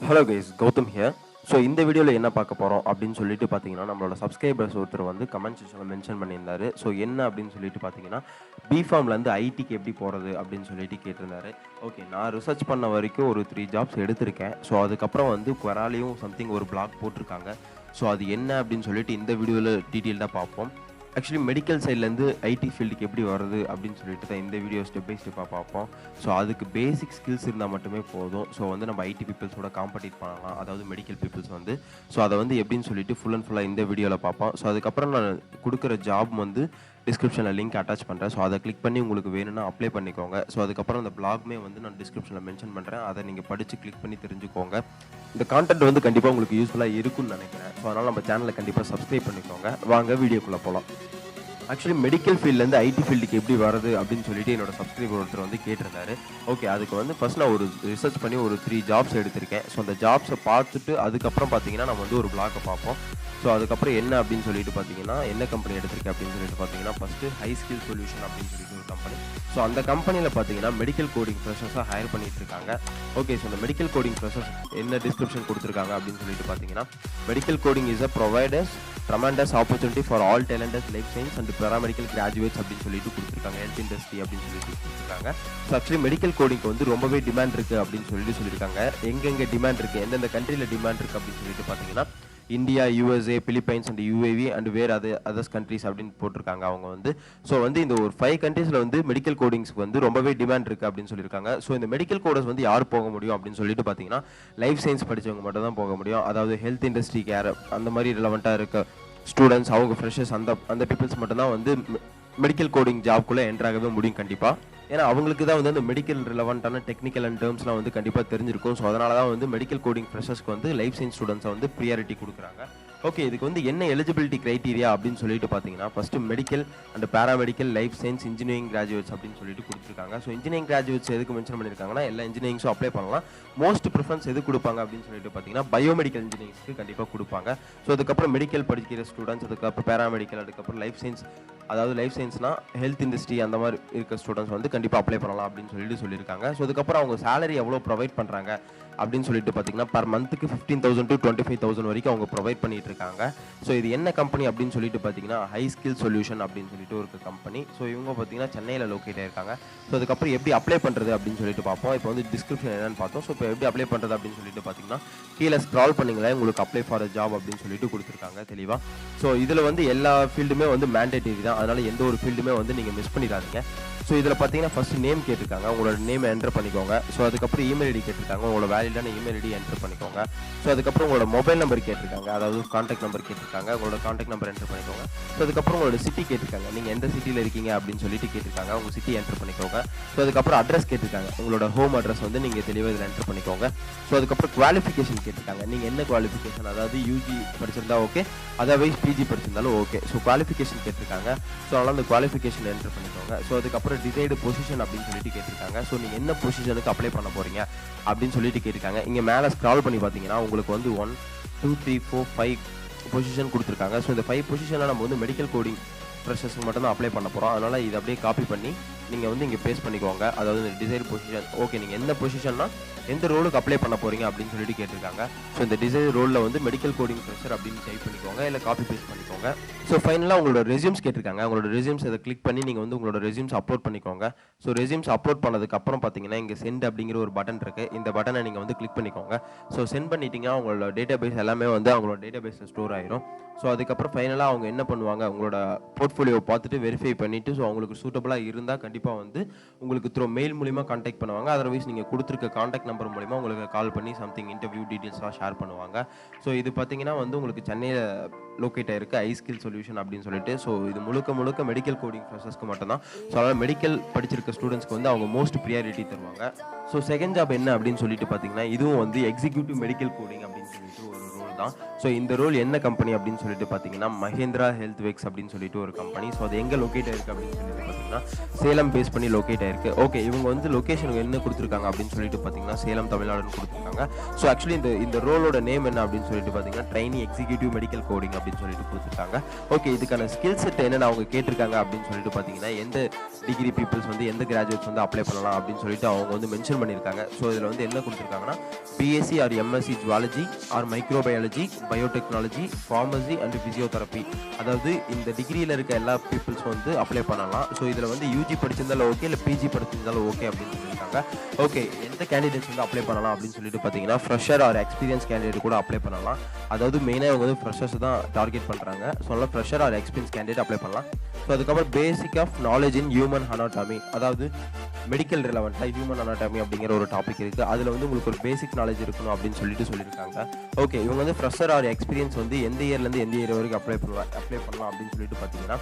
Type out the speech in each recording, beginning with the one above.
Hello guys, Gautam here. So இந்த வீடியோவில் என்ன பார்க்க போகிறோம் அப்படின்னு சொல்லிட்டு பார்த்தீங்கன்னா, நம்மளோட சப்ஸ்கிரைபர்ஸ் ஒருத்தர் வந்து கமெண்ட் செக்ஷனில் மென்ஷன் பண்ணியிருந்தாரு. ஸோ என்ன அப்படின்னு சொல்லிட்டு பார்த்தீங்கன்னா, பிஃபார்ம்லேருந்து ஐடிக்கு எப்படி போகிறது அப்படின்னு சொல்லிட்டு கேட்டிருந்தாரு. ஓகே, நான் ரிசர்ச் பண்ண வரைக்கும் ஒரு 3 ஜாப்ஸ் எடுத்திருக்கேன். ஸோ அதுக்கப்புறம் வந்து குவராலையும் சம்திங் ஒரு பிளாக் போட்டிருக்காங்க. ஸோ அது என்ன அப்படின்னு சொல்லிட்டு இந்த வீடியோவில் டீட்டெயில்டாக பார்ப்போம். ஆக்சுவலி மெடிக்கல் சைட்லேருந்து ஐடி ஃபீல்டுக்கு எப்படி வருது அப்படின்னு சொல்லிட்டு தான் இந்த வீடியோ ஸ்டெப் பை ஸ்டெப்பாக பார்ப்போம். ஸோ அதுக்கு பேசிக் ஸ்கில்ஸ் இருந்தால் மட்டுமே போதும். ஸோ வந்து நம்ம ஐடி பீப்புள்ஸோட காம்படிட் பண்ணலாம், அதாவது மெடிக்கல் பீப்புள்ஸ் வந்து. ஸோ அதை வந்து எப்படின்னு சொல்லிட்டு ஃபுல் அண்ட் ஃபுல்லாக இந்த வீடியோவில் பார்ப்போம். ஸோ அதுக்கப்புறம் நான் கொடுக்குற ஜாப் வந்து டிஸ்கிரிப்ஷனில் லிங்க் அட்டாச் பண்ணுறேன். ஸோ அதை கிளிக் பண்ணி உங்களுக்கு வேணும்னா அப்ளை பண்ணிக்கோங்க. ஸோ அதுக்கப்புறம் அந்த பிளாக்மே வந்து நான் டிஸ்கிரிப்ஷனில் மென்ஷன் பண்ணுறேன். அதை நீங்கள் படித்து கிளிக் பண்ணி தெரிஞ்சுக்கோங்க. இந்த கான்டென்ட் வந்து கண்டிப்பாக உங்களுக்கு யூஸ்ஃபுல்லாக இருக்குன்னு நினைக்கிறேன். ஸோ அதனால் நம்ம சேனலை கண்டிப்பாக சப்ஸ்கிரைப் பண்ணிக்கோங்க. வாங்க வீடியோக்குள்ளே போகலாம். ஆக்சுவலி மெடிக்கல் ஃபீல்ட்லேருந்து ஐடி ஃபீல்டுக்கு எப்படி வருது அப்படின்னு சொல்லிட்டு என்னோட சப்ஸ்கிரைபர் ஒருத்தர் வந்து கேட்டிருந்தாரு. ஓகே, அதுக்கு வந்து ஃபர்ஸ்ட் நான் ஒரு ரிசர்ச் பண்ணி ஒரு 3 ஜாப்ஸ் எடுத்திருக்கேன். ஸோ அந்த ஜாப்ஸை பார்த்துட்டு அதுக்கப்புறம் பார்த்தீங்கன்னா நம்ம வந்து ஒரு பிளாக்கை பார்ப்போம். ஸோ அதுக்கப்புறம் என்ன அப்படின்னு சொல்லிட்டு பார்த்தீங்கன்னா, என்ன கம்பெனி எடுத்திருக்கேன் அப்படின்னு சொல்லிட்டு பார்த்தீங்கன்னா, ஃபஸ்ட்டு ஹை ஸ்கில் சொல்யூஷன் அப்படின்னு சொல்லிட்டு ஒரு கம்பெனி. ஸோ அந்த கம்பெனியில் பார்த்தீங்கன்னா மெடிக்கல் கோடிங் ஃப்ரெஷர்ஸாக ஹையர் பண்ணிட்டு இருக்காங்க. ஓகே, ஸோ இந்த மெடிக்கல் கோடிங் ஃப்ரெஷர்ஸ் என்ன டிஸ்கிரிப்ஷன் கொடுத்துருக்காங்க அப்படின்னு சொல்லிட்டு பார்த்தீங்கன்னா, medical coding is a providers tremendous opportunity for all talented life science and paramedical graduates அப்படின்னு சொல்லிட்டு கொடுத்துருக்காங்க. ஹெல்த் இண்டஸ்ட்ரி அப்படின்னு சொல்லிட்டு கொடுத்துருக்காங்க. ஸோ ஆக்சுவலி மெடிக்கல் கோடிங்க்கு வந்து ரொம்பவே டிமாண்ட் இருக்குது அப்படின்னு சொல்லியிருக்காங்க. எங்கெங்கே டிமாண்ட் இருக்குது, எந்தெந்த கண்ட்ரியில் டிமாண்ட் இருக்குது அப்படின்னு சொல்லிட்டு பார்த்தீங்கன்னா, India, USA, Philippines and UAV and வேறு அதர்ஸ் கண்ட்ரிஸ் அப்படின்னு போட்டிருக்காங்க அவங்க வந்து. ஸோ வந்து இந்த ஒரு 5 கண்ட்ரீஸில் வந்து மெடிக்கல் கோடிங்ஸ்க்கு வந்து ரொம்பவே டிமாண்ட் இருக்குது அப்படின்னு சொல்லியிருக்காங்க. ஸோ இந்த மெடிக்கல் கோடர்ஸ் வந்து யார் போக முடியும் அப்படின்னு சொல்லிட்டு பார்த்தீங்கன்னா, லைஃப் சயின்ஸ் படித்தவங்க மட்டும் தான் போக முடியும். அதாவது ஹெல்த் இண்டஸ்ட்ரி கேர் அந்த மாதிரி ரிலவெண்ட்டாக இருக்க ஸ்டூடெண்ட்ஸ், அவங்க ஃப்ரெஷர்ஸ், அந்த பீப்புள்ஸ் மட்டும்தான் வந்து மெடிக்கல் கோடிங் ஜாப்குள்ளே என்ட்ராகவே முடியும் கண்டிப்பாக. ஏன்னா அவங்களுக்கு தான் வந்து அந்த மெடிக்கல் ரிலவெண்ட்டான டெக்னிக்கல் அண்ட் டேர்ம்ஸ்லாம் வந்து கண்டிப்பாக தெரிஞ்சிருக்கும். ஸோ அதனால தான் வந்து மெடிக்கல் கோடிங் ஃப்ரெஷர்ஸ்க்கு வந்து லைஃப் சயின்ஸ் ஸ்டூடெண்ட்ஸை வந்து ப்ரியாரிட்டி கொடுக்குறாங்க. ஓகே, இதுக்கு வந்து என்ன எலிஜிபிலிட்டி க்ரைட்டீரியா அப்படின்னு சொல்லிட்டு பார்த்தீங்கன்னா, first medical and paramedical, life science, engineering graduates அப்படின்னு சொல்லிட்டு கொடுத்துருக்காங்க. ஸோ இன்ஜினியரிங் கிராஜுவேட்ஸ் எதுக்கு மென்ஷன் பண்ணியிருக்காங்கன்னா, எல்லா இன்ஜினியரிங்ஸும் அப்ளை பண்ணலாம். மோஸ்ட் ப்ரிஃபரன்ஸ் எது கொடுப்பாங்க அப்படின்னு சொல்லிட்டு பார்த்தீங்கன்னா, பயோமெடிக்கல் இன்ஜினியரிங்ஸ்க்கு கண்டிப்பாக கொடுப்பாங்க. ஸோ அதுக்கப்புறம் மெடிக்கல் படிக்கிற ஸ்டூடெண்ட்ஸ், அதுக்கப்புறம் பேராமெடிக்கல், அதுக்கப்புறம் லைஃப் சயின்ஸ், அதாவது லைஃப் சயின்ஸ்னா ஹெல்த் இண்டஸ்ட்ரி அந்த மாதிரி இருக்க ஸ்டூடெண்ட்ஸ் வந்து கண்டிப்பாக அப்ளை பண்ணலாம் அப்படின்னு சொல்லியிருக்காங்க. ஸோ அதுக்கப்புறம் அவங்க சேலரி எவ்வளோ ப்ரொவைட் பண்ணுறாங்க அப்படின்னு சொல்லிட்டு பார்த்தீங்கன்னா, பர் மந்த்துக்கு 15,000 to 25,000 வரைக்கும் அவங்க ப்ரொவைட் பண்ணிட்டு இருக்காங்க. ஸோ இது என்ன கம்பெனி அப்படின்னு சொல்லிட்டு பார்த்தீங்கன்னா, ஹை ஸ்கில் சொல்யூஷன் அப்படின்னு சொல்லிட்டு ஒரு கம்பெனி. ஸோ இவங்க பார்த்தீங்கன்னா சென்னையில் லொக்கேட் ஆயிருக்காங்க. ஸோ அதுக்கப்புறம் எப்படி அப்ளை பண்ணுறது அப்படின்னு சொல்லிட்டு பார்ப்போம். இப்போ வந்து டிஸ்கிரிப்ஷன் என்னன்னு பார்த்தோம். ஸோ இப்போ எப்படி அப்ளை பண்ணுறது அப்படின்னு சொல்லிட்டு பார்த்தீங்கன்னா, கீழே ஸ்க்ரால் பண்ணிங்களேன், உங்களுக்கு அப்ளை ஃபார் அ ஜாப் அப்படின்னு சொல்லிட்டு கொடுத்துருக்காங்க தெளிவாக. ஸோ இதில் வந்து எல்லா ஃபீல்டுமே வந்து மேண்டேட்டரி தான். அதனால் எந்த ஒரு ஃபீல்டுமே வந்து நீங்கள் மிஸ் பண்ணிடாதீங்க. ஸோ இதில் பார்த்தீங்கன்னா ஃபஸ்ட்டு நேம் கேட்டிருக்காங்க, உங்களோட நேம் என்டர் பண்ணிக்கோங்க. ஸோ அதுக்கப்புறம் இமெயில் ஐடி கேட்டிருக்காங்க, உங்களோட வேலிடான இமெயில் ஐடி என்டர் பண்ணிக்கோங்க. ஸோ அதுக்கப்புறம் உங்களோட மொபைல் நம்பர் கேட்டிருக்காங்க, அதாவது கான்டாக்ட் நம்பர் கேட்டிருக்காங்க, உங்களோட கான்டாக்ட் நம்பர் என்டர் பண்ணிக்கோங்க. ஸோ அதுக்கப்புறம் உங்களோட சிட்டி கேட்டிருக்காங்க, நீங்கள் எந்த சிட்டியில் இருக்கீங்க அப்படின்னு சொல்லிட்டு கேட்டிருக்காங்க, உங்கள் சிட்டி என்டர் பண்ணிக்கோங்க. ஸோ அதுக்கப்புறம் அட்ரஸ் கேட்டிருக்காங்க, உங்களோட ஹோம் அட்ரஸ் வந்து நீங்கள் தெளிவாக இதில் என்டர் பண்ணிக்கோங்க. ஸோ அதுக்கப்புறம் குவாலிஃபிகேஷன் கேட்டிருக்காங்க, நீங்கள் என்ன குவாலிஃபிகேஷன், அதாவது யூஜி படிச்சிருந்தா ஓகே, அதர்வைஸ் பிஜி படிச்சிருந்தாலும் ஓகே. ஸோ குவாலிஃபிகேஷன் கேட்டிருக்காங்க. ஸோ அதனால் அந்த குவாலிஃபிகேஷன் என்டர் பண்ணிக்கோங்க. ஸோ அதுக்கப்புறம் டிசைடு பொசிஷன் அப்படின்னு சொல்லிட்டு கேட்டிருக்காங்க. ஸோ நீங்கள் என்ன பொசிஷனுக்கு அப்ளை பண்ண போறீங்க அப்படின்னு சொல்லிட்டு கேட்டிருக்காங்க. இங்கே மேலே ஸ்க்ரால் பண்ணி பார்த்தீங்கன்னா உங்களுக்கு வந்து 1, 2, 3, 4, 5 பொசிஷன் கொடுத்துருக்காங்க. ஸோ இந்த 5 பொசிஷனில் நம்ம வந்து மெடிக்கல் கோடிங் ஃப்ரெஷர்ஸ்க்கு மட்டும் தான் அப்ளை பண்ண போகிறோம். அதனால் இதை அப்படியே காப்பி பண்ணி நீங்கள் வந்து இங்கே பேஸ்ட் பண்ணிக்கோங்க. அதாவது இந்த டிசைர் பொசிஷன் ஓகே, நீங்கள் எந்த பொசிஷன்னா எந்த ரோலுக்கு அப்ளை பண்ண போகிறீங்க அப்படின்னு சொல்லிட்டு கேட்டிருக்காங்க. ஸோ இந்த டிசைர் ரோலில் வந்து மெடிக்கல் கோடிங் ஃப்ரெஷர் அப்படின்னு டைப் பண்ணிக்கோங்க, இல்லை காப்பி பேஸ்ட் பண்ணிக்கோங்க. ஸோ ஃபைனலாக உங்களோட ரெஸ்யூம்ஸ் கேட்டிருக்காங்க. உங்களோட ரெஸ்யூம்ஸ் இதை கிளிக் பண்ணி நீங்கள் வந்து உங்களோட ரெஸ்யூம்ஸ் அப்லோட் பண்ணிக்கோங்க. ஸோ ரெஸ்யூம்ஸ் அப்லோட் பண்ணதுக்கப்புறம் பார்த்தீங்கன்னா, இங்கே சென்ட் அப்படிங்கிற ஒரு பட்டன் இருக்குது. இந்த பட்டனை நீங்கள் வந்து கிளிக் பண்ணிக்கோங்க. ஸோ சென்ட் பண்ணிட்டீங்கன்னா உங்களோட டேட்டா பேஸ் எல்லாமே வந்து அவங்களோட டேட்டா பேஸில் ஸ்டோர் ஆயிரும். ஸோ அதுக்கப்புறம் ஃபைனலாக அவங்க என்ன பண்ணுவாங்க, உங்களோட போர்ட்ஃபோலியோ பார்த்துட்டு வெரிஃபை பண்ணிவிட்டு, ஸோ அவங்களுக்கு சூட்டபுளாக இருந்தால் கண்டிப்பாக வந்து உங்களுக்கு த்ரூ மெயில் மூலிமா கான்டாக்ட் பண்ணுவாங்க. அதர்வைஸ் நீங்கள் கொடுத்துருக்க கான்டாக்ட் நம்பர் மூலிமா உங்களுக்கு கால் பண்ணி சம்திங் இன்டர்வியூ டீட்டெயில்ஸ்லாம் ஷேர் பண்ணுவாங்க. ஸோ இது பார்த்தீங்கன்னா வந்து உங்களுக்கு சென்னையில் லொக்கேட் ஆயிருக்கு ஹை ஸ்கில் சொல்யூஷன் அப்படின்னு சொல்லிட்டு. ஸோ இது முழுக்க மெடிக்கல் கோடிங் ப்ராசஸ்க்கு மட்டும்தான். ஸோ அதனால் மெடிக்கல் படிச்சிருக்க ஸ்டூடெண்ட்ஸ்க்கு வந்து அவங்க மோஸ்ட் ப்ரியாரிட்டி தருவாங்க. ஸோ செகண்ட் ஜாப் என்ன அப்படின்னு சொல்லிட்டு பார்த்தீங்கன்னா, இதுவும் வந்து எக்ஸிக்யூட்டிவ் மெடிக்கல் கோடிங் அப்படின்னு சொல்லிட்டு ஒரு ரோல் தான். ஸோ இந்த ரோல் என்ன கம்பெனி அப்படின்னு சொல்லிட்டு பார்த்தீங்கன்னா, மஹேந்திரா ஹெல்த் வெக்ஸ் அப்படின்னு சொல்லிட்டு ஒரு கம்பெனி. ஸோ அது எங்கே லொக்கேட் ஆயிருக்கு அப்படின்னு சொல்லிட்டு பார்த்தீங்கன்னா, சேலம் பேஸ் பண்ணி லொக்கேட் ஆயிருக்கு. ஓகே, இவங்க வந்து லொக்கேஷன் என்ன கொடுத்துருக்காங்க அப்படின்னு சொல்லிட்டு பார்த்தீங்கன்னா, சேலம் தமிழ்நாடுன்னு கொடுத்துருக்காங்க. ஸோ ஆக்சுவலி இந்த ரோலோட நேம் என்ன அப்படின்னு சொல்லிட்டு பார்த்தீங்கன்னா, ட்ரைனி எக்ஸிக்யூட்டிவ் மெடிக்கல் கோடிங் அப்படின்னு சொல்லிட்டு கொடுத்துருக்காங்க. ஓகே, இதுக்கான ஸ்கில் செட் என்னென்ன அவங்க கேட்டிருக்காங்க அப்படின்னு சொல்லிட்டு பார்த்தீங்கன்னா, எந்த டிகிரி பீப்புள்ஸ் வந்து எந்த கிராஜுவேட்ஸ் வந்து அப்ளை பண்ணலாம் அப்படின்னு சொல்லிட்டு அவங்க வந்து மென்ஷன் பண்ணியிருக்காங்க. ஸோ இதில் வந்து என்ன கொடுத்துருக்காங்கன்னா BSc R MSc zoology R microbiology, biotechnology, pharmacy and physiotherapy, அதாவது இந்த டிகிரியில் இருக்க எல்லா பீப்புள்ஸும் வந்து அப்ளை பண்ணலாம். ஸோ இதில் வந்து யூஜி படிச்சிருந்தாலும் ஓகே, இல்லை பிஜி படிச்சிருந்தாலும் ஓகே அப்படின்னு சொல்லியிருக்காங்க. ஓகே, எந்த கேண்டிடேட்ஸ் வந்து அப்ளை பண்ணலாம் அப்படின்னு சொல்லிட்டு பார்த்தீங்கன்னா ஃப்ரெஷர் ஆர் எக்ஸ்பீரியன்ஸ் கேண்டிடேட் கூட அப்ளை பண்ணலாம். அதாவது மெயினாக இவங்க வந்து ஃப்ரெஷர்ஸ் தான் டார்கெட் பண்ணுறாங்க. ஸோ அதனால் fresher or experience candidate apply பண்ணலாம். ஸோ அதுக்கப்புறம் basic of knowledge in human anatomy, அதாவது மெடிக்கல் ரிலவெண்ட்டாக ஹியூமன் அனாட்டமி அப்படிங்கிற ஒரு டாபிக் இருக்குது. அதில் வந்து உங்களுக்கு ஒரு பேசிக் நாலேஜ் இருக்கணும் அப்படின்னு சொல்லியிருக்காங்க. ஓகே, இவங்க வந்து ஃப்ரெஷர் ஆர் எக்ஸ்பீரியன்ஸ் வந்து எந்த இயர்லேருந்து எந்த இயர் வரைக்கும் அப்ளை பண்ணலாம் அப்படின்னு சொல்லிட்டு பார்த்தீங்கன்னா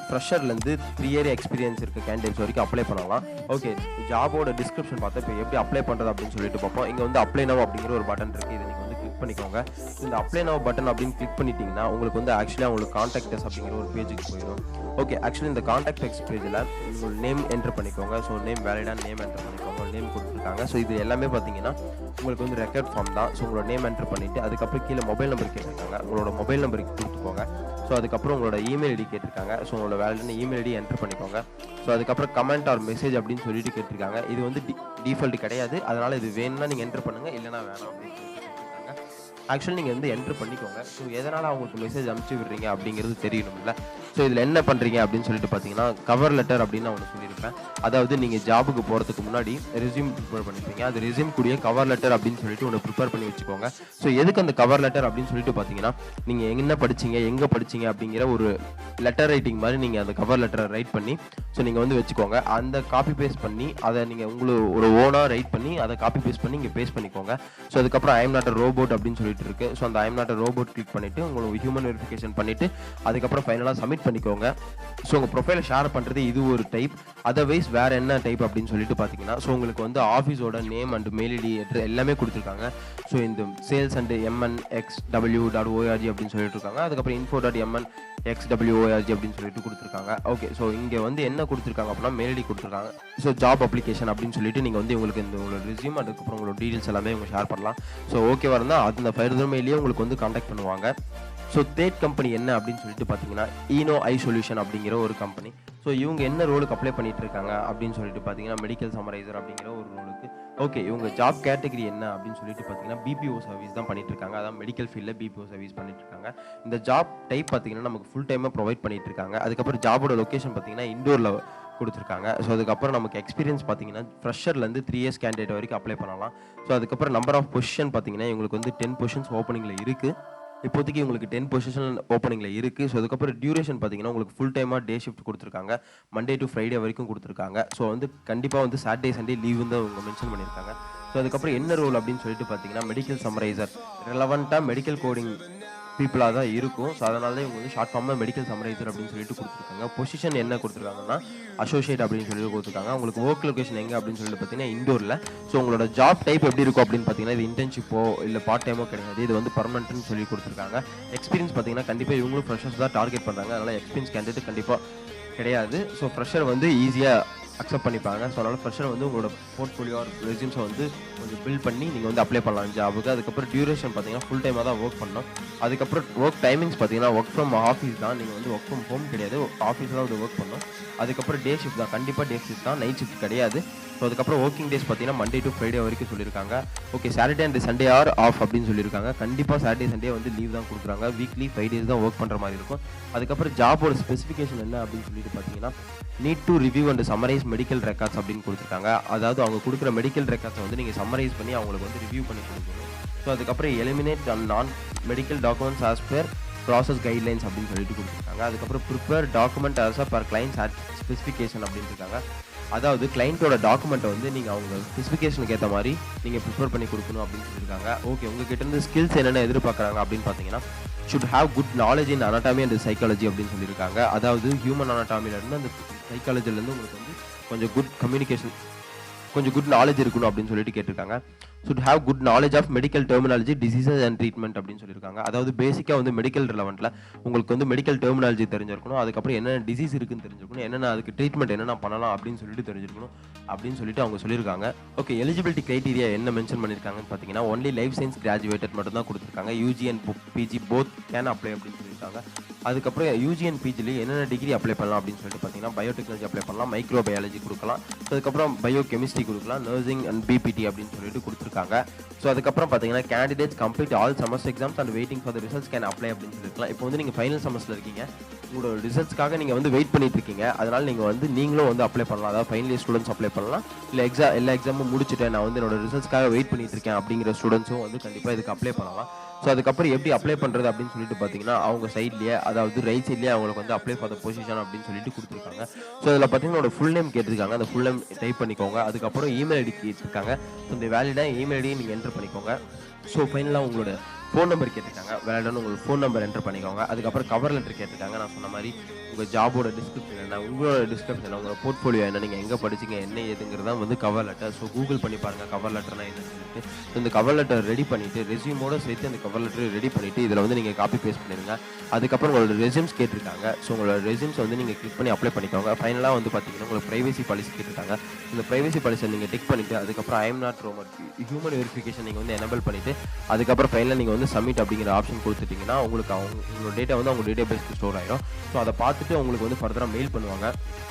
ஃப்ரெஷர்லேருந்து 3 இயர் எக்ஸ்பீரியன்ஸ் இருக்க கேண்டிடேட்ஸ் வரைக்கும் அப்ளை பண்ணலாம். ஓகே, ஜாபோட டிஸ்கிரிப்ஷன் பார்த்தா இப்போ எப்படி அப்ளை பண்ணுறது அப்படின்னு சொல்லிட்டு பார்ப்போம். இங்கே வந்து அப்ளை நவ் அப்படிங்கிற ஒரு பட்டன் இருக்குது. இதை நீங்கள் வந்து கிளிக் பண்ணிக்கோங்க. இந்த அப்ளை நவ் பட்டன் அப்படின்னு கிளிக் பண்ணிட்டீங்கன்னா உங்களுக்கு வந்து ஆக்சுவலாக உங்களுக்கு கான்டாக்ட் அஸ் அப்படிங்கிற ஒரு பேஜுக்கு போயிடும். ஓகே, ஆக்சுவலி இந்த கான்டாக்ட் எக்ஸ் பேஜில் உங்கள் நேம் என்டர் பண்ணிக்கோங்க. ஸோ நேம் வேலிடான நேம் என்டர் பண்ணிக்கோங்க. நேம் கொடுத்துருக்காங்க. ஸோ இது எல்லாமே பார்த்தீங்கன்னா உங்களுக்கு வந்து ரெக்கார்ட் ஃபார்ம் தான். ஸோ உங்களோட நேம் என்டர் பண்ணிவிட்டு அதுக்கப்புறம் கீழே மொபைல் நம்பர் கேட்டிருக்காங்க. உங்களோட மொபைல் நம்பருக்கு கொடுத்துக்கோங்க. ஸோ அதுக்கப்புறம் உங்களோட இமெயில் ஐடி கேட்டிருக்காங்க. ஸோ உங்களோட வேலிடான இமெயில் ஐடி என்டர் பண்ணிக்கோங்க. ஸோ அதுக்கப்புறம் கமெண்ட் ஆர் மெசேஜ் அப்படின்னு சொல்லிட்டு கேட்டிருக்காங்க. இது வந்து டிஃபால்ட் கிடையாது. அதனால் இது வேணும்னா நீங்கள் என்டர் பண்ணுங்கள், இல்லைனா வேணாம் அப்படின்னு சொல்லிட்டு கேட்டிருக்காங்க. ஆக்சுவலி நீங்கள் வந்து என்ட்ரு பண்ணிக்கோங்க. ஸோ எதனால் அவங்களுக்கு மெசேஜ் அனுப்பிச்சி விடுறீங்க அப்படிங்கிறது தெரியணும்ல. ஸோ இதில் என்ன பண்ணுறீங்க அப்படின்னு சொல்லிட்டு பார்த்தீங்கன்னா கவர் லெட்டர் அப்படின்னு நான் ஒன்று சொல்லியிருப்பேன். அதாவது நீங்கள் ஜாபுக்கு போகிறதுக்கு முன்னாடி ரெஸ்யூம் ப்ரிப்பேர் பண்ணிப்பீங்க. அது ரெஸ்யூம் கூடிய கவர் லெட்டர் அப்படின்னு சொல்லிட்டு ஒன்று ப்ரிப்பேர் பண்ணி வச்சுக்கோங்க. ஸோ எதுக்கு அந்த கவர் லெட்டர் அப்படின்னு சொல்லிட்டு பார்த்தீங்கன்னா நீங்கள் என்ன படிச்சிங்க, எங்கே படிச்சிங்க அப்படிங்கிற ஒரு லெட்டர் ரைட்டிங் மாதிரி நீங்கள் அந்த கவர் லெட்டரை ரைட் பண்ணி ஸோ நீங்கள் வந்து வச்சுக்கோங்க. அந்த காப்பி பேஸ்ட் பண்ணி அதை நீங்கள் உங்களுக்கு ஒரு ஓனாக ரைட் பண்ணி அதை காப்பி பேஸ்ட் பண்ணி இங்கே பேஸ்ட் பண்ணிக்கோங்க. ஸோ அதுக்கப்புறம் I am not a robot அப்படின்னு சொல்லிட்டு இருக்கு. ஸோ அந்த I am not a robot click பண்ணிவிட்டு உங்களுக்கு ஹியூமன் வெரிஃபிகேஷன் பண்ணிவிட்டு அதுக்கப்புறம் ஃபைனலாக சப்மிட் பண்ணிக்கோங்க. ஸோ உங்கள் ப்ரொஃபைலை ஷேர் பண்ணுறது இது ஒரு டைப். அதர்வைஸ் வேறு என்ன டைப் அப்படின்னு சொல்லிட்டு பார்த்தீங்கன்னா ஸோ உங்களுக்கு வந்து ஆஃபீஸோட நேம் அண்ட் மெயில் ஐடி எல்லாமே கொடுத்துருக்காங்க. ஸோ இந்த சேல்ஸ் அண்ட் mnxw.org அப்படின்னு சொல்லிட்டு இருக்காங்க. அதுக்கப்புறம் info.mnxw.org அப்படின்னு சொல்லிட்டு கொடுத்துருக்காங்க. ஓகே, ஸோ இங்கே வந்து என்ன கொடுத்துருக்காங்க அப்படின்னா மெயில் ஐடி கொடுத்துருக்காங்க. ஸோ ஜாப் அப்ளிகேஷன் அப்படின்னு சொல்லிட்டு நீங்கள் வந்து உங்களுக்கு இந்த உங்களோட ரெஸ்யூம் அதுக்கப்புறம் உங்களோட டீடைல்ஸ் எல்லாமே உங்க ஷேர் பண்ணலாம். ஸோ ஓகேவா இருந்தால் அந்த ஃபர்தர் மெயிலே உங்களுக்கு வந்து கான்டாக்ட் பண்ணுவாங்க. ஸோ தேர்ட் கம்பெனி என்ன அப்படின்னு சொல்லிட்டு பார்த்தீங்கன்னா ஈனோ ஐ சொல்யூஷன் அப்படிங்கிற ஒரு கம்பெனி. ஸோ இவங்க என்ன ரோலுக்கு அப்ளை பண்ணிட்டு இருக்காங்க அப்படின்னு சொல்லிட்டு பார்த்தீங்கன்னா மெடிக்கல் சம்மரைசர் அப்படிங்கிற ஒரு ரோலுக்கு. ஓகே, இவங்க ஜாப் கேட்டகரி என்ன அப்படின்னு சொல்லிட்டு பார்த்தீங்கன்னா பிபிஓ சர்வீஸ் தான் பண்ணிட்டு இருக்காங்க. அதான் மெடிக்கல் ஃபீல்டில் பிபிஓ சர்வீஸ் பண்ணிட்டு இருக்காங்க. இந்த ஜாப் டைப் பார்த்தீங்கன்னா நமக்கு ஃபுல் டைமாக ப்ரொவைட் பண்ணிட்டு இருக்காங்க. அதுக்கப்புறம் ஜாபோட லொக்கேஷன் பார்த்தீங்கன்னா இண்டோரில் கொடுத்துருக்காங்க. ஸோ அதுக்கப்புறம் நமக்கு எக்ஸ்பீரியன்ஸ் பார்த்தீங்கன்னா ஃப்ரெஷர்லேருந்து 3 இயர்ஸ் கேண்டிடேட் வரைக்கும் அப்ளை பண்ணலாம். ஸோ அதுக்கப்புறம் நம்பர் ஆஃப் பொசிஷன் பார்த்தீங்கன்னா இவங்களுக்கு வந்து 10 பொசிஷன்ஸ் ஓப்பனிங்கில் இருக்குது. இப்போதைக்கு உங்களுக்கு 10 பொசிஷன் ஓப்பனிங்கில் இருக்குது. ஸோ அதுக்கப்புறம் டியூரேஷன் பார்த்தீங்கன்னா உங்களுக்கு ஃபுல் டைமாக டே ஷிஃப்ட் கொடுத்துருக்காங்க. மண்டே டு ஃப்ரைடே வரைக்கும் கொடுத்துருக்காங்க. ஸோ வந்து கண்டிப்பாக வந்து சாட்டர்டே சண்டே லீவு தான் அவங்க மென்ஷன் பண்ணியிருக்காங்க. ஸோ அதுக்கப்புறம் என்ன ரோல் அப்படின்னு சொல்லிட்டு பார்த்தீங்கன்னா மெடிக்கல் சம்மரைசர், ரெலவெண்ட்டாக மெடிக்கல் கோடிங் பீப்புளாக தான் இருக்கும். ஸோ அதனால தான் இவங்க வந்து ஷார்ட் ஃபார்மாக மெடிக்கல் சம்மரைசர் அப்படின்னு சொல்லிட்டு கொடுத்துருக்காங்க. பொசிஷன் என்ன கொடுத்துருக்காங்கன்னா அசோசியேட் அப்படின்னு சொல்லிட்டு கொடுத்துருக்காங்க. உங்களுக்கு ஒர்க் லொகேஷன் எங்கே அப்படின்னு சொல்லிட்டு பார்த்தீங்கன்னா இண்டோரில். ஸோ உங்களோட ஜாப் டைப் எப்படி இருக்கும் அப்படின்னு பார்த்தீங்கன்னா இது இன்டர்ன்ஷிப்போ இல்லை பார்ட் டைமோ கிடையாது. இது வந்து பர்மனெண்ட்னு சொல்லி கொடுத்துருக்காங்க. எக்ஸ்பீரியன்ஸ் பார்த்தீங்கன்னா கண்டிப்பாக இவங்களும் ஃப்ரெஷர்ஸ் தான் டார்கெட் பண்ணுறாங்க. அதனால் எக்ஸ்பீரியன்ஸ் கேண்டிடேட் கண்டிப்பாக கிடையாது. ஸோ ஃப்ரெஷர் வந்து ஈஸியாக அக்செப்ட் பண்ணிப்பாங்க. ஸோ அதனால் ஃப்ரெஷர் வந்து உங்களோட போர்ட்ஃபோலியோ ரெஸ்யூம்ஸை வந்து கொஞ்சம் பில்ட் பண்ணி நீங்கள் வந்து அப்ளை பண்ணலாம் ஜாபுக்கு. அதுக்கப்புறம் டியூரேஷன் பார்த்தீங்கன்னா ஃபுல் டைமாக தான் ஒர்க் பண்ணணும். அதுக்கப்புறம் ஒர்க் டைமிங்ஸ் பார்த்தீங்கன்னா ஒர்க் ஃப்ரம் ஆஃபீஸ் தான். நீங்கள் வந்து ஒர்க் ஃப்ரம் ஹோம் கிடையாது, ஆஃபீஸில் தான் வந்து ஒர்க் பண்ணணும். அதுக்கப்புறம் டே ஷிஃப்ட் தான், கண்டிப்பாக டே ஷிஃப்ட் தான், நைட் ஷிஃப்ட் கிடையாது. ஸோ அதுக்கப்புறம் ஒர்க்கிங் டேஸ் பார்த்தீங்கன்னா மண்டே டு ஃப்ரைடே வரைக்கும் சொல்லியிருக்காங்க. Okay, Saturday and Sunday are off அப்படின்னு சொல்லியிருக்காங்க. கண்டிப்பாக சாட்டர்டே சண்டே வந்து லீவ் தான் கொடுக்குறாங்க. வீக்லி 5 days தான் ஒர்க் பண்ணுற மாதிரி இருக்கும். அதுக்கப்புறம் ஜாபோட ஸ்பெசிஃபிகேஷன் என்ன அப்படின்னு சொல்லிட்டு பார்த்தீங்கன்னா need to review and summarize medical records அப்படின்னு கொடுத்துருக்காங்க. அதாவது அவங்க கொடுக்குற மெடிக்கல் ரெக்கார்ட்ஸை வந்து நீங்கள் சம்மரைஸ் பண்ணி அவங்களுக்கு வந்து ரிவ்யூ பண்ணி கொடுக்கணும். ஸோ அதுக்கப்புறம் எலிமினேட் நான் medical documents as per process guidelines அப்படின்னு சொல்லிட்டு கொடுத்துருக்காங்க. அதுக்கப்புறம் prepare document as a per client specification அப்படின்னு இருக்காங்க. அதாவது கிளைண்ட்டோட டாக்குமெண்ட்டை வந்து நீங்கள் அவங்க ஸ்பெசிஃபிகேஷனுக்கு ஏற்ற மாதிரி நீங்கள் ப்ரிப்பேர் பண்ணி கொடுக்கணும் அப்படின்னு சொல்லியிருக்காங்க. ஓகே, உங்ககிட்ட இருந்து ஸ்கில்ஸ் என்னென்ன எதிர்பார்க்குறாங்க அப்படின்னு பார்த்தீங்கன்னா should have good knowledge in anatomy and psychology அப்படின்னு சொல்லியிருக்காங்க. அதாவது ஹியூமன் அனாட்டமிலேருந்து அந்த சைக்காலஜிலேருந்து உங்களுக்கு வந்து கொஞ்சம் குட் கம்யூனிகேஷன், கொஞ்சம் குட் நாலேஜ் இருக்கணும் அப்படின்னு சொல்லிட்டு கேட்டிருக்காங்க. should have good knowledge of medical terminology, diseases and treatment அப்படின்னு சொல்லியிருக்காங்க. அதாவது பேசிக்காக வந்து மெடிக்கல் ரிலவெண்ட்டில் உங்களுக்கு வந்து மெடிக்கல் டெர்மினாலஜி தெரிஞ்சிருக்கணும், அதுக்கப்புறம் என்னென்ன டிசீஸ் இருக்குன்னு தெரிஞ்சிருக்கணும், என்னென்ன அதுக்கு ட்ரீட்மெண்ட் என்னென்ன பண்ணலாம் அப்படின்னு சொல்லிட்டு தெரிஞ்சிருக்கணும் அப்படின்னு சொல்லிட்டு அவங்க சொல்லியிருக்காங்க. ஓகே, எலிஜிபிலிட்டி கிரைட்டீரியா என்ன மென்ஷன் பண்ணியிருக்காங்கன்னு பார்த்தீங்கன்னா ஒன்லி லைஃப் சயின்ஸ் கிராஜுவேட்டட் மட்டும் தான் கொடுத்துருக்காங்க. UG and PG both can apply அப்படின்னு சொல்லியிருக்காங்க. அதுக்கப்புறம் யூஜி அண்ட் பிஜிலேயே என்னென்ன டிகிரி அப்ளை பண்ணலாம் அப்படின்னு சொல்லிட்டு பார்த்தீங்கன்னா பயோடெக்னாலஜி அப்ளை பண்ணலாம், மைக்ரோ பயாலஜி கொடுக்கலாம், அதுக்கப்புறம் பயோ கெமிஸ்ட்ரி கொடுக்கலாம், நர்சிங் அண்ட் பிபிடி அப்படின்னு சொல்லிட்டு கொடுத்துருக்காங்க. ஸோ அதுக்கப்புறம் பார்த்தீங்கன்னா candidates complete all semester exams and waiting for the results can apply அப்படின்னு சொல்லியிருக்கலாம். இப்போ வந்து நீங்கள் ஃபைனல் செமஸ்டர் இருக்கீங்க, உங்களோட ரிசல்ட்ஸ்க்காக நீங்கள் வந்து வெயிட் பண்ணிட்டு இருக்கீங்க, அதனால் நீங்கள் வந்து நீங்களும் வந்து அப்ளை பண்ணலாம். அதாவது ஃபைனல் இயர் ஸ்டூடெண்ட்ஸ் அப்ளை பண்ணலாம், இல்லை எல்லா எக்ஸாமும் முடிச்சுட்டேன் நான் வந்து என்னோட ரிசல்ட்ஸ்க்காக வெயிட் பண்ணிட்டு இருக்கேன் அப்படிங்கிற ஸ்டூடெண்ட்ஸும் வந்து கண்டிப்பாக இதுக்கு அப்ளை பண்ணலாம். ஸோ அதுக்கப்புறம் எப்படி அப்ளை பண்ணுறது அப்படின்னு சொல்லிட்டு பார்த்தீங்கன்னா அவங்க சைட்லேயே, அதாவது ரைட் சைட்லேயே அவங்களுக்கு வந்து அப்ளை ஃபார் த பொசிஷன் அப்படின்னு சொல்லிட்டு கொடுத்துருக்காங்க. ஸோ அதில் பார்த்தீங்கன்னா ஃபுல் நேம் கேட்டிருக்காங்க, அந்த ஃபுல் நேம் டைப் பண்ணிக்கோங்க. அதுக்கப்புறம் இமெயில் ஐடி கேட்டிருக்காங்க, ஸோ இந்த வேலிடாக இமெயில் ஐடியை நீங்கள் என்டர் பண்ணிக்கோங்க. ஸோ ஃபைனலாக உங்களோட ஃபோன் நம்பர் கேட்டிருக்காங்க, வேலிடான உங்களுக்கு ஃபோன் நம்பர் என்டர் பண்ணிக்கோங்க. அதுக்கப்புறம் கவர் லெட்டர் கேட்டிருக்காங்க. நான் சொன்ன மாதிரி உங்கள் ஜாபோட டிஸ்கிரிப்ஷன் என்ன, உங்களோட டிஸ்கிரிப்ஷன் என்ன, உங்களோட போர்ட்ஃபோலியோ என்ன, நீங்கள் எங்கே படிச்சிங்க என்ன ஏதுங்கிறதா வந்து கவர் லெட்டர். ஸோ கூகுள் பண்ணி பாருங்கள் கவர் லெட்டர்னா என்னன்னு சொல்லிட்டு. இந்த கவர் லெட்டர் ரெடி பண்ணிவிட்டு ரெஸ்யூமோட சேர்த்து அந்த கவர் லெட்டர் ரெடி பண்ணிவிட்டு இதில் வந்து நீங்கள் காப்பி பேஸ்ட் பண்ணிடுங்க. அதுக்கப்புறம் உங்களோட ரெஸ்யூம்ஸ் கேட்டிருக்காங்க. ஸோ உங்களோட ரெஸ்யூம்ஸ் வந்து நீங்கள் கிளிக் பண்ணி அப்ளை பண்ணிக்கோங்க. ஃபைனலாக வந்து பார்த்தீங்கன்னா உங்களுக்கு ப்ரைவசி பாலிசி கேட்டிருக்காங்க. இந்த ப்ரைவசி பாலிசியை நீங்கள் டிக் பண்ணிவிட்டு அதுக்கப்புறம் ஐ எம் நாட் ரோமர் ஹியூமன் வெரிஃபிகேஷன் நீங்கள் வந்து எனபிள் பண்ணிவிட்டு அதுக்கப்புறம் ஃபைனலாக நீங்கள் வந்து சப்மிட் அப்படிங்கிற ஆப்ஷன் கொடுத்துட்டிங்கன்னா உங்களுக்கு உங்களோட டேட்டா வந்து அவங்க டேட்டா பேஸ்க்கு ஸ்டோர் ஆகிடும். ஸோ அதை பார்த்துட்டு உங்களுக்கு வந்து ஃபர்தராக மெயில் பண்ணுவாங்க.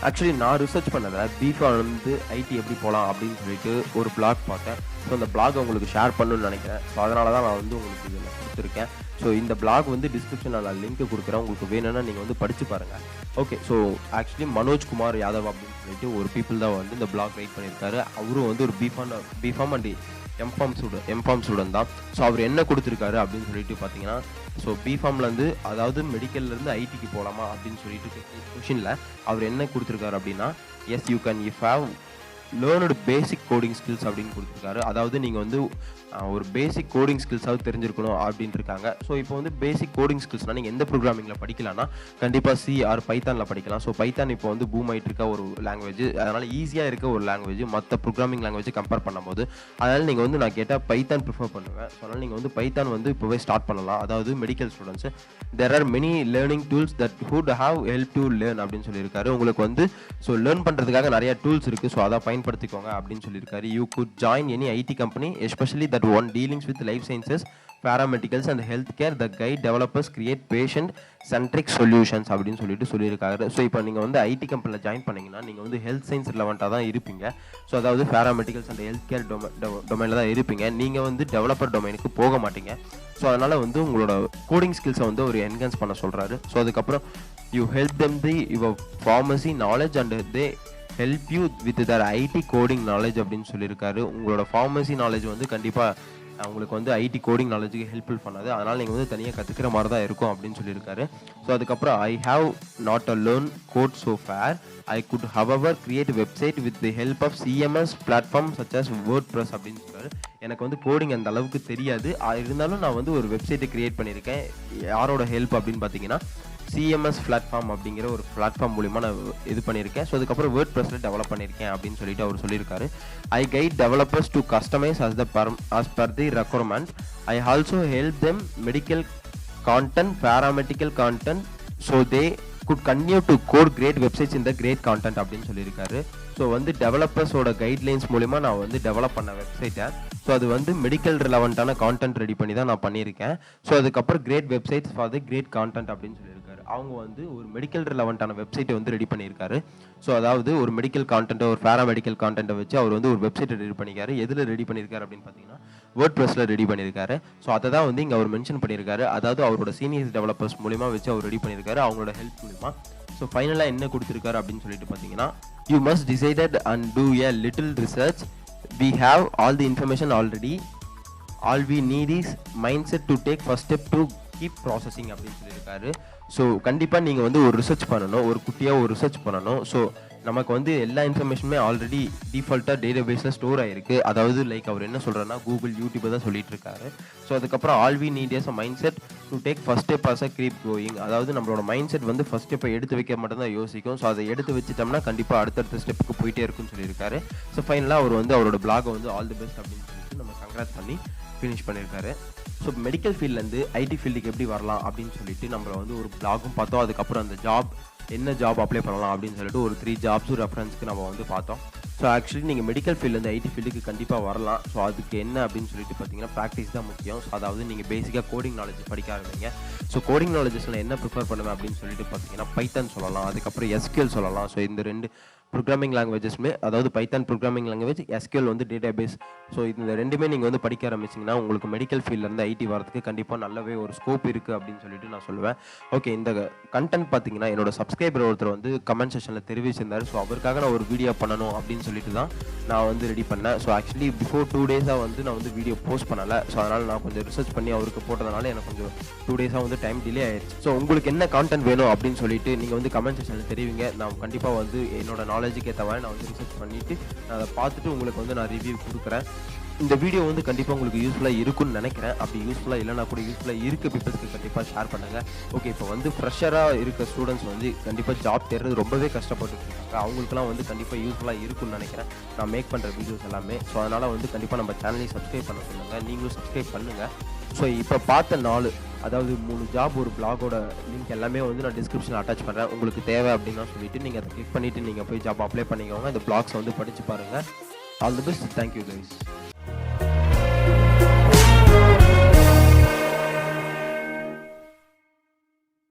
ஆக்சுவலி நான் ரிசர்ச் பண்ணதை பிஃபார்ம் வந்து ஐடி எப்படி போகலாம் அப்படின்னு சொல்லிட்டு ஒரு பிளாக் பார்த்தேன். ஸோ அந்த பிளாக் உங்களுக்கு ஷேர் பண்ணணும்னு நினைக்கிறேன். ஸோ அதனால தான் நான் வந்து உங்களுக்கு இதில் கொடுத்துருக்கேன். ஸோ இந்த பிளாக் வந்து டிஸ்கிரிப்ஷனில் நான் லிங்க் கொடுக்குறேன், உங்களுக்கு வேணும்னா நீங்கள் வந்து படித்து பாருங்கள். Okay, so actually Manojkumar Yadav அப்படின்னு சொல்லிட்டு ஒரு பீப்புள் தான் வந்து இந்த பிளாக் ரைட் பண்ணியிருக்காரு. அவரும் வந்து ஒரு பிஃபார்ம் அண்ட் எம்ஃபார்ம் ஸ்டூடெண்ட் தான். ஸோ அவர் என்ன கொடுத்துருக்காரு அப்படின்னு சொல்லிட்டு பார்த்தீங்கன்னா, ஸோ பிஃபார்ம்லேருந்து அதாவது மெடிக்கல்லேருந்து ஐடிக்கு போகலாமா அப்படின்னு சொல்லிட்டு கொஷினில் அவர் என்ன கொடுத்துருக்காரு அப்படின்னா yes you can if have learned basic coding skills அப்படின்னு கொடுத்துருக்காரு. அதாவது நீங்கள் வந்து ஒரு பேசிக் கோடிங் ஸ்கில்ஸாவது தெரிஞ்சிருக்கணும் அப்படின்ட்டு இருக்காங்க. ஸோ இப்போ வந்து பேசிக் கோடிங் ஸ்கில்ஸ்னால் நீங்கள் எந்த ப்ரோக்ராமிங்கில் படிக்கலாம்னா கண்டிப்பாக சி ஆர் பைத்தானில் படிக்கலாம். ஸோ பைத்தான் இப்போ வந்து பூம் ஆகிட்டு இருக்க ஒரு லாங்குவேஜ், அதனால் ஈஸியாக இருக்க ஒரு லாங்குவேஜ் மற்ற ப்ரோக்ராமிங் லாங்குவேஜ் கம்பேர் பண்ணும்போது. அதனால் நீங்கள் வந்து நான் கேட்டால் பைத்தான் ப்ரிஃபர் பண்ணுவேன். ஸோ அதனால் நீங்கள் வந்து பைத்தான் வந்து இப்போவே ஸ்டார்ட் பண்ணலாம். அதாவது medical students there are many learning tools that would have help to learn அப்படின்னு சொல்லியிருக்காரு. உங்களுக்கு வந்து ஸோ லேர்ன் பண்ணுறதுக்காக நிறைய டூல்ஸ் இருக்குது, ஸோ அதை பயன்படுத்திக்கோங்க அப்படின்னு சொல்லியிருக்காரு. You good join any IT company especially that one dealings with life sciences, paramedicals and healthcare. The guide developers create patient centric solutions அப்படின்னு சொல்லியிருக்காரு. ஸோ இப்போ நீங்கள் வந்து ஐடி கம்பெனியில் ஜாயின் பண்ணிங்கன்னா நீங்கள் வந்து ஹெல்த் சயின்ஸ் ரிலவெண்ட்டாக தான் இருப்பீங்க. ஸோ அதாவது பேராமெடிக்கல்ஸ் அண்ட் ஹெல்த் கேர் டொமைனில் தான் இருப்பீங்க. நீங்கள் வந்து டெவலப்பர் டொமைனுக்கு போக மாட்டீங்க. ஸோ அதனால் வந்து உங்களோட கோடிங் ஸ்கில்ஸை வந்து ஒரு என்ஹான்ஸ் பண்ண சொல்கிறாரு. ஸோ அதுக்கப்புறம் you help them the your pharmacy knowledge and they help you with their IT coding knowledge அப்படின்னு சொல்லியிருக்காரு. உங்களோட ஃபார்மசி நாலேஜ் வந்து கண்டிப்பாக உங்களுக்கு வந்து ஐடி கோடிங் நாலேஜுக்கு ஹெல்ப்ஃபுல் பண்ணாது, அதனால் நீங்கள் வந்து தனியாக கற்றுக்கிற மாதிரி தான் இருக்கும் அப்படின்னு சொல்லியிருக்காரு. ஸோ அதுக்கப்புறம் I have not a learn code so far, I could however create website with the help of CMS platform such as WordPress அப்படின்னு சொல்கிறாரு. எனக்கு வந்து கோடிங் அந்த அளவுக்கு தெரியாது, இருந்தாலும் நான் வந்து ஒரு வெப்சைட்டை கிரியேட் பண்ணியிருக்கேன். யாரோட ஹெல்ப் அப்படின்னு பார்த்தீங்கன்னா சிஎம்எஸ் பிளாட்ஃபார்ம் அப்படிங்கிற ஒரு பிளாட்ஃபார்ம் மூலிமா நான் இது பண்ணியிருக்கேன். ஸோ அதுக்கப்புறம் வேர்ட் ப்ரெஸில் டெவலப் பண்ணியிருக்கேன் அப்படின்னு சொல்லிட்டு அவர் சொல்லியிருக்காரு. I guide developers to customize as per the requirement. I also help them medical content, paramedical content, so they could continue to code great websites in the great content அப்படின்னு சொல்லியிருக்காரு. So வந்து டெவலப்பர்ஸோட guidelines மூலிமா நான் வந்து develop பண்ண வெப்சைட்டை, so அது வந்து மெடிக்கல் ரிலவெண்ட்டான கான்டென்ட் ரெடி பண்ணி தான் நான் பண்ணியிருக்கேன். ஸோ அதுக்கப்புறம் create websites for the great content அப்படின்னு சொல்லியிருக்காரு. அவங்க வந்து ஒரு மெடிக்கல் ரிலவெண்ட்டான வெப்சைட்டை வந்து ரெடி பண்ணியிருக்காரு. ஸோ அதாவது ஒரு மெடிக்கல் கான்டென்ட்டை ஒரு பேராமெடிக்கல் கான்டென்ட்டை வச்சு அவர் வந்து ஒரு வெப்சைட்டை ரெடி பண்ணியிருக்காரு. எதில் ரெடி பண்ணியிருக்காரு அப்படின்னு பார்த்தீங்கன்னா வேர்ட் ப்ரெஸில் ரெடி பண்ணியிருக்காரு. ஸோ அதை தான் வந்து இங்கே அவர் மென்ஷன் பண்ணியிருக்காரு. அதாவது அவரோட சீனியர் டெவலப்பர்ஸ் மூலிமா வச்சு அவர் ரெடி பண்ணியிருக்காரு, அவங்களோட ஹெல்ப் மூலிமா. ஸோ ஃபைனலாக என்ன கொடுத்துருக்காரு அப்படின்னு சொல்லிட்டு பார்த்தீங்கன்னா you must decided and do a little research. We have all the information already. All we need is mindset to take first step to keep processing அப்படின்னு சொல்லியிருக்காரு. ஸோ கண்டிப்பாக நீங்கள் வந்து ஒரு ரிசர்ச் பண்ணணும், ஒரு குட்டியாக ஒரு ரிசர்ச் பண்ணணும். ஸோ நமக்கு வந்து எல்லா இன்ஃபர்மேஷனுமே ஆல்ரெடி டிஃபால்ட்டாக டேட்டா பேஸில் ஸ்டோர் ஆகிருக்கு. அதாவது லைக் அவர் என்ன சொல்கிறாருன்னா கூகுள், யூடியூப் தான் சொல்லிட்டு இருக்காரு. ஸோ அதுக்கப்புறம் all we need is a mindset to take first step as a keep going. அதாவது நம்மளோட மைண்ட் செட் வந்து ஃபர்ஸ்ட் ஸ்டெப்பை எடுத்து வைக்க மட்டும்தான் யோசிக்கும். ஸோ அதை எடுத்து வச்சிட்டோம்னா கண்டிப்பாக அடுத்தடுத்த ஸ்டெப்புக்கு போயிட்டே இருக்குன்னு சொல்லியிருக்காரு. ஸோ ஃபைனலாக அவர் வந்து அவரோட பிளாகை வந்து ஆல் தி பெஸ்ட் அப்படின்னு சொல்லிட்டு நம்ம கிராக் பண்ணி ஃபினிஷ் பண்ணியிருக்காரு. ஸோ மெடிக்கல் ஃபீல்ட்லேருந்து ஐடி ஃபீல்டுக்கு எப்படி வரலாம் அப்படின்னு சொல்லிட்டு நம்மள வந்து ஒரு பிளாகும் பார்த்தோம். அதுக்கப்புறம் அந்த என்ன ஜாப் அப்ளை பண்ணலாம் அப்படின்னு சொல்லிட்டு ஒரு 3 ஜாப்ஸும் ரெஃபரன்ஸ்க்கு நம்ம வந்து பார்த்தோம். ஸோ ஆக்சுவலி நீங்கள் மெடிக்கல் ஃபீல்ட்லேருந்து ஐடி ஃபீல்டுக்கு கண்டிப்பாக வரலாம். ஸோ அதுக்கு என்ன அப்படின்னு சொல்லிட்டு பார்த்தீங்கன்னா ப்ராக்டிஸ் தான் முக்கியம். ஸோ அதாவது நீங்கள் பேசிக்காக கோடிங் நாலேஜ் படிக்க ஆரம்பிங்க. ஸோ கோடிங் நாலேஜஸில் என்ன ப்ரிஃபர் பண்ணுவேன் அப்படின்னு சொல்லிட்டு பார்த்தீங்கன்னா பைத்தான் சொல்லலாம், அதுக்கப்புறம் எஸ்கியூஎல் சொல்லலாம். ஸோ இந்த 2 ப்ரோக்ராமிங் லாங்குவேஜஸ்மே, அதாவது பைத்தான் ப்ரோக்ராமிங் லாங்குவேஜ், எஸ்கியூஎல் வந்து டேட்டாபேஸ். ஸோ இந்த 2மே நீங்கள் வந்து படிக்க ஆரம்பிச்சிங்கன்னா உங்களுக்கு மெடிக்கல் ஃபீல்ட்லேருந்து ஐடி வரதுக்கு கண்டிப்பாக நல்லாவே ஒரு ஸ்கோப் இருக்குது அப்படின்னு சொல்லிட்டு நான் சொல்லுவேன். ஓகே, இந்த கண்டென்ட் பார்த்தீங்கன்னா என்னோட சப்ஸ்கிரைபர் ஒருத்தர் வந்து கமெண்ட் செக்ஷனில் தெரிவிச்சிருந்தார். ஸோ அவருக்காக நான் ஒரு வீடியோ பண்ணணும் அப்படின்னு சொல்லிட்டு தான் நான் வந்து ரெடி பண்ணேன். ஸோ ஆக்சுவலி பிஃபோர் 2 டேஸாக வந்து நான் வந்து வீடியோ போஸ்ட் பண்ணலை. ஸோ அதனால் நான் கொஞ்சம் ரிசர்ச் பண்ணி அவருக்கு போட்டதுனால எனக்கு கொஞ்சம் 2 டேஸாக வந்து டைம் டிலே ஆயிடுச்சு. ஸோ உங்களுக்கு என்ன கான்டென்ட் வேணும் அப்படின்னு சொல்லிட்டு நீங்கள் வந்து கமெண்ட் செக்ஷனில் தெரிவிங்க. நான் கண்டிப்பாக வந்து என்னோட நாலேஜுக்கு ஏற்ற மாதிரி நான் வந்து ரிசர்ச் பண்ணிவிட்டு நான் அதை பார்த்துட்டு உங்களுக்கு வந்து நான் ரிவ்யூ கொடுக்குறேன். இந்த வீடியோ வந்து கண்டிப்பாக உங்களுக்கு யூஸ்ஃபுல்லாக இருக்குன்னு நினைக்கிறேன். அப்படி யூஸ்ஃபுல்லாக இல்லைனா கூட யூஸ்ஃபுல்லாக இருக்க பீப்புள்ஸ்க்கு கண்டிப்பாக ஷேர் பண்ணுங்கள். ஓகே, இப்போ வந்து ஃப்ரெஷராக இருக்க ஸ்டூடெண்ட்ஸ் வந்து கண்டிப்பாக ஜாப் தேடுறது ரொம்பவே கஷ்டப்பட்டுட்டு இருக்காங்க. அவங்களுக்குலாம் வந்து கண்டிப்பாக யூஸ்ஃபுல்லாக இருக்குன்னு நினைக்கிறேன் நான் மேக் பண்ணுற வீடியோஸ் எல்லாமே. ஸோ அதனால் வந்து கண்டிப்பாக நம்ம சேனலையும் சப்ஸ்கிரைப் பண்ண சொல்லுங்கள், நீங்களும் சப்ஸ்கிரைப் பண்ணுங்கள். ஸோ இப்போ பார்த்த 4, அதாவது 3 ஜாப், ஒரு பிளாகோட லிங்க் எல்லாமே வந்து நான் டிஸ்கிரிப்ஷனில் அட்டாச் பண்ணுறேன். உங்களுக்கு தேவை அப்படின்னா சொல்லிட்டு நீங்கள் அதை கிளிக் பண்ணிவிட்டு நீங்கள் போய் ஜாப் அப்ளை பண்ணிக்கோங்க. இந்த பிளாக்ஸை வந்து படித்து பாருங்கள். All the best. Thank you guys.